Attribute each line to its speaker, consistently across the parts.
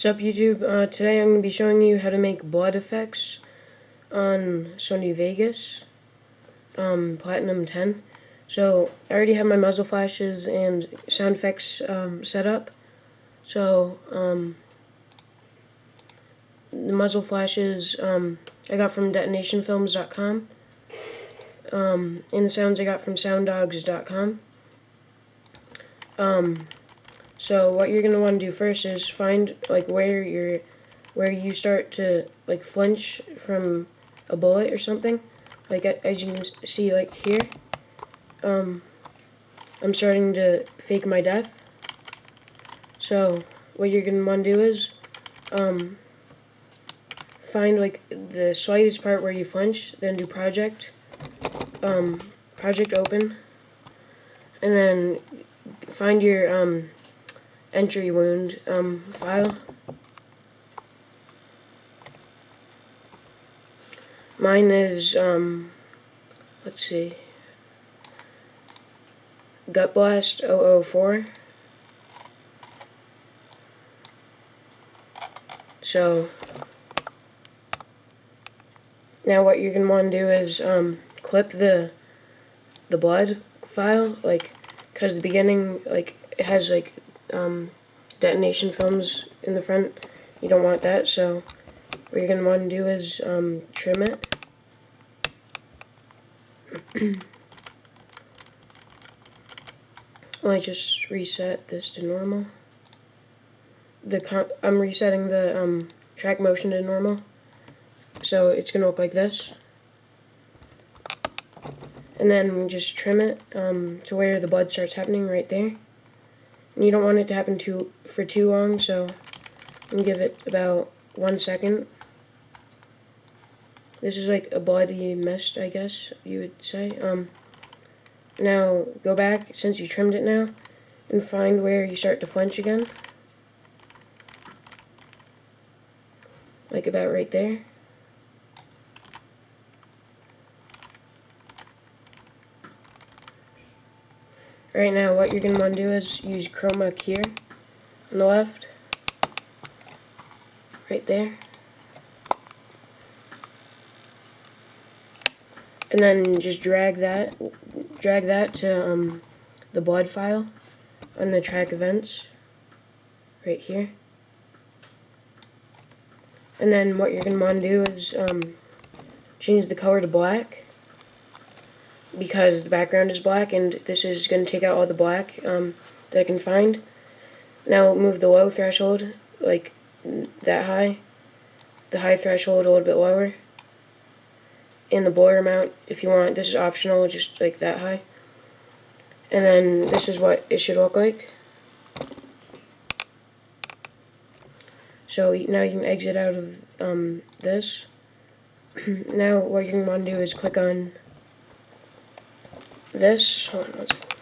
Speaker 1: What's up, YouTube? Today I'm going to be showing you how to make blood effects on Sony Vegas Platinum 10. So I already have my muzzle flashes and sound effects set up. So the muzzle flashes I got from detonationfilms.com, and the sounds I got from sounddogs.com. So what you're gonna want to do first is find where you start to flinch from a bullet or something. As you can see here, I'm starting to fake my death. So what you're gonna want to do is find the slightest part where you flinch, then do project open, and then find your entry wound file. Mine is let's see, Gut Blast 004. So now what you're gonna want to do is clip the blood file, because the beginning it has detonation films in the front. You don't want that, so what you're going to want to do is trim it. I just reset this to normal. I'm resetting the track motion to normal, so it's going to look like this. And then just trim it to where the blood starts happening right there. And you don't want it to happen for too long, so I'm going to give it about 1 second. This is like a bloody mist, I guess you would say. Now go back, since you trimmed it now, and find where you start to flinch again. Like about right there. Right now, what you're going to want to do is use chroma here on the left, right there, and then just drag that to the blood file on the track events, right here. And then what you're going to want to do is change the color to black, because the background is black, and this is going to take out all the black that I can find. Now move the low threshold that high, the high threshold a little bit lower, and the blur amount, if you want, this is optional, just that high. And then this is what it should look like. So now you can exit out of this. Now what you're going to want to do is click on this, hold on one second.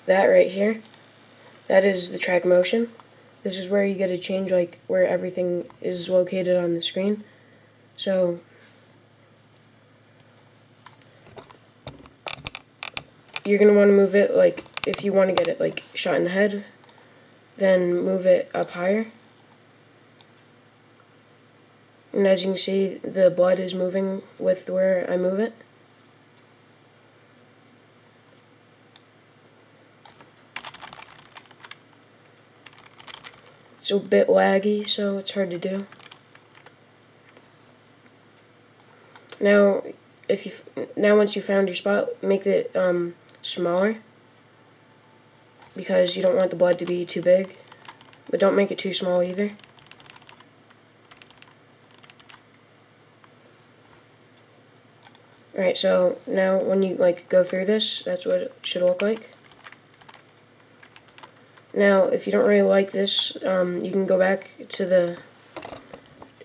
Speaker 1: That right here, that is the track motion. This is where you get to change where everything is located on the screen. So you're going to want to move it, if you want to get it shot in the head, then move it up higher. And as you can see, the blood is moving with where I move it. It's a bit laggy, so it's hard to do. Now, once you found your spot, make it smaller, because you don't want the blood to be too big, but don't make it too small either. Alright, so now when you go through this, that's what it should look like. Now, if you don't really like this, you can go back to the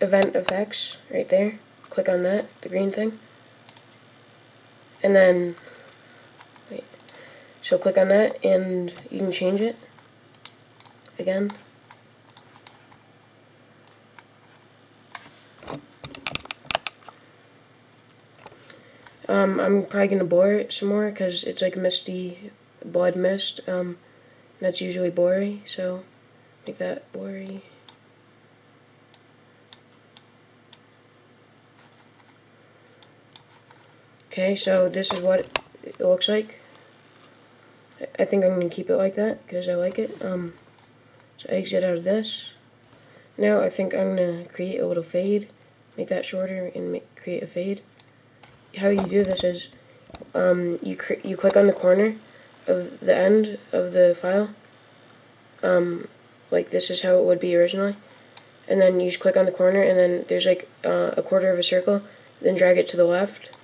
Speaker 1: event effects right there. Click on that, the green thing. And then, wait. So click on that, and you can change it again. I'm probably going to blur it some more, because it's misty blood mist. That's usually blurry, so Make that blurry. Okay, so this is what it looks like. I think I'm going to keep it like that because I like it. So exit out of this. Now I think I'm going to create a little fade. Make that shorter and create a fade. How you do this is you click on the corner of the end of the file. Like this is how it would be originally. And then you just click on the corner, and then there's like a quarter of a circle. Then drag it to the left.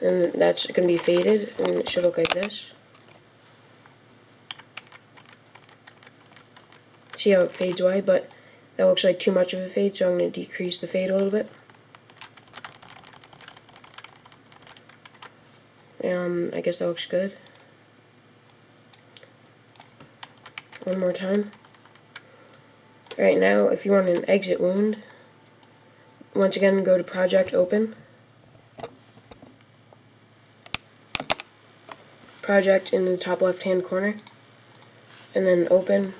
Speaker 1: And that's going to be faded, and it should look like this. See how it fades away, but that looks like too much of a fade, so I'm going to decrease the fade a little bit. I guess that looks good. One more time. Right now, if you want an exit wound, once again go to Project, Open. Project in the top left hand corner, and then Open.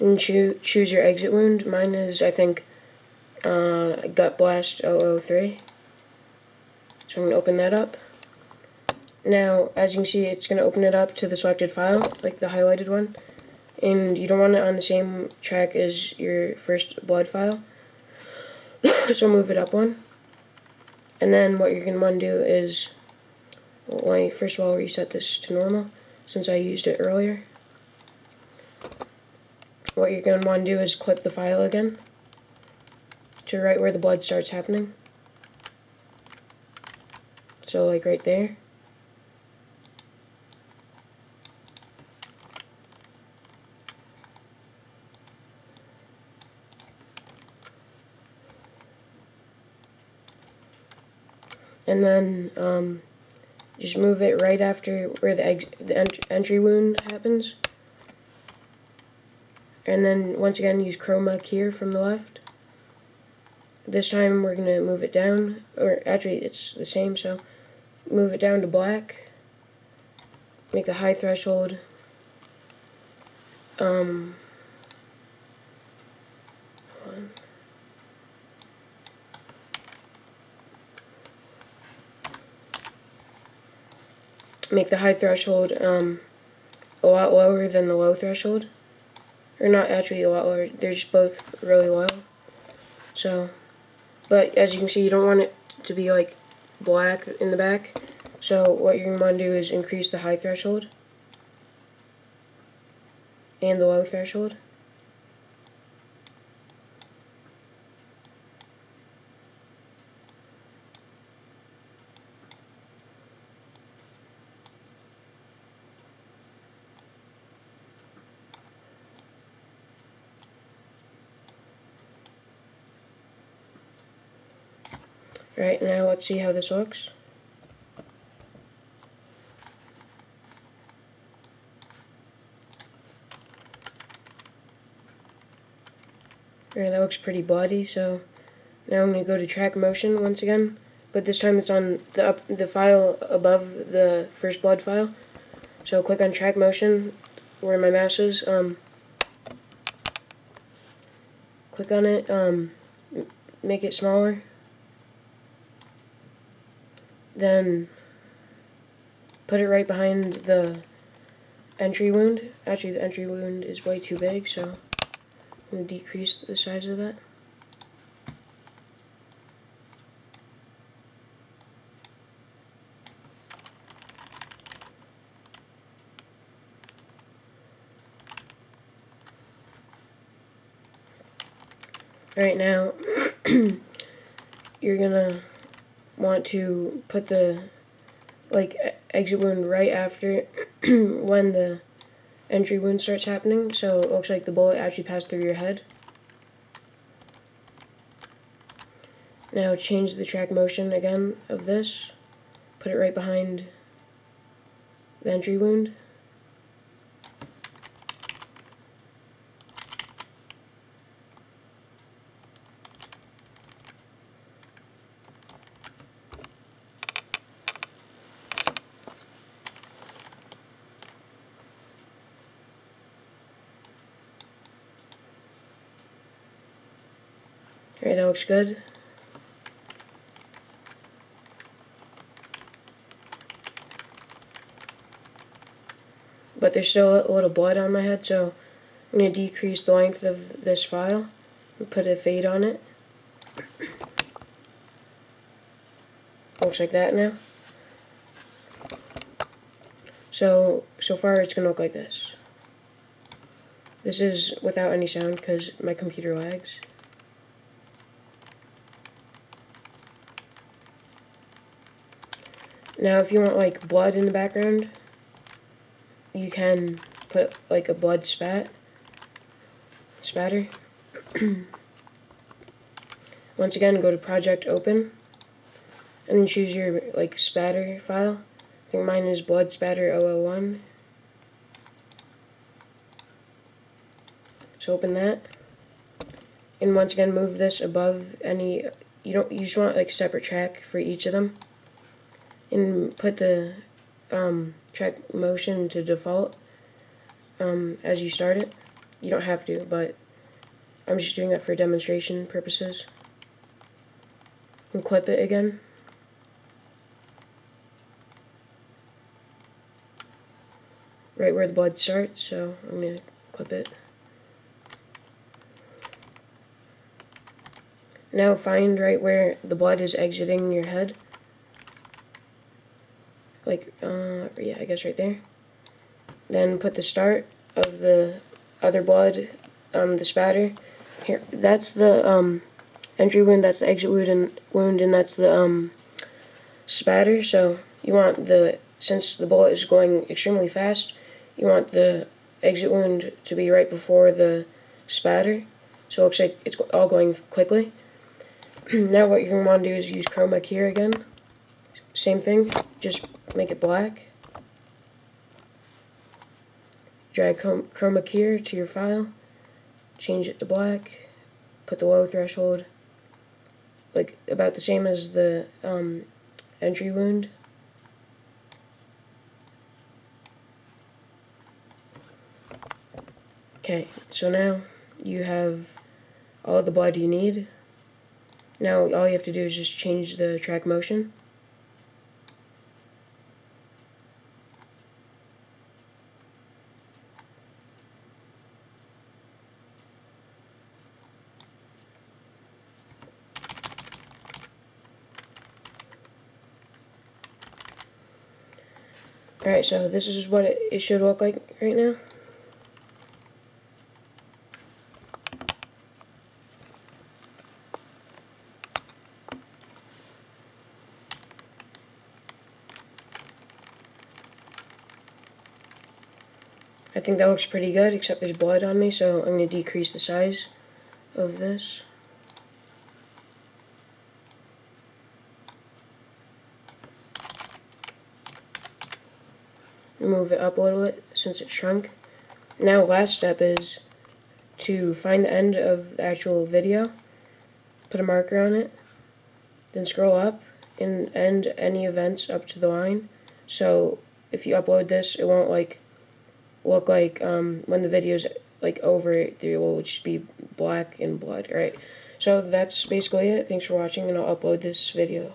Speaker 1: And choose your exit wound. Mine is, I think, Gut Blast 003. So I'm going to open that up. Now, as you can see, it's going to open it up to the selected file, like the highlighted one. And you don't want it on the same track as your first blood file. So move it up one. And then what you're going to want to do is, well, first of all, reset this to normal, since I used it earlier. What you're going to want to do is clip the file again to right where the blood starts happening. So like right there. And then just move it right after where the entry wound happens. And then once again use chroma here from the left. This time we're going to move it down, or actually it's the same, so move it down to black. Make the high threshold make the high threshold a lot lower than the low threshold. Or not actually a lot lower, they're just both really low. So, but as you can see, you don't want it to be like black in the back. So what you're going to want to do is increase the high threshold and the low threshold. Right, now let's see how this looks. Alright, that looks pretty bloody, so now I'm going to go to track motion once again, but this time it's on the file above the first blood file. So click on track motion where my mouse is, click on it, make it smaller, then put it right behind the entry wound. Actually, the entry wound is way too big, so I'm going to decrease the size of that. Alright, now you're gonna want to put the exit wound right after when the entry wound starts happening, so it looks like the bullet actually passed through your head. Now change the track motion again of this, put it right behind the entry wound. Alright, that looks good. But there's still a little blood on my head, so I'm going to decrease the length of this file and put a fade on it. Looks like that now. So far it's going to look like this. This is without any sound because my computer lags. Now if you want like blood in the background, you can put like a blood spatter. Once again, go to Project Open and then choose your like spatter file. I think mine is blood spatter 001. So open that, and once again move this above any. You just want like a separate track for each of them, and put the track motion to default as you start it. You don't have to, but I'm just doing that for demonstration purposes. And clip it again. Right where the blood starts, so I'm going to clip it. Now find right where the blood is exiting your head. Like, yeah, I guess right there. Then put the start of the other blood, the spatter. Here, that's the entry wound, that's the exit wound, and that's the spatter. So you want since the bullet is going extremely fast, you want the exit wound to be right before the spatter. So it looks like it's all going quickly. Now what you're going to want to do is use chroma key again. Same thing, just make it black. Drag chroma key to your file, change it to black, put the low threshold, like about the same as the entry wound. Okay, so now you have all the blood you need. Now all you have to do is just change the track motion. Alright, so this is what it should look like right now. I think that looks pretty good, except there's blood on me, so I'm going to decrease the size of this. Move it up a little bit since it shrunk. Now last step is to find the end of the actual video, put a marker on it, then scroll up and end any events up to the line. So if you upload this, it won't like look like when the video's like over, there will just be black and blood. Alright, so that's basically it. Thanks for watching, and I'll upload this video.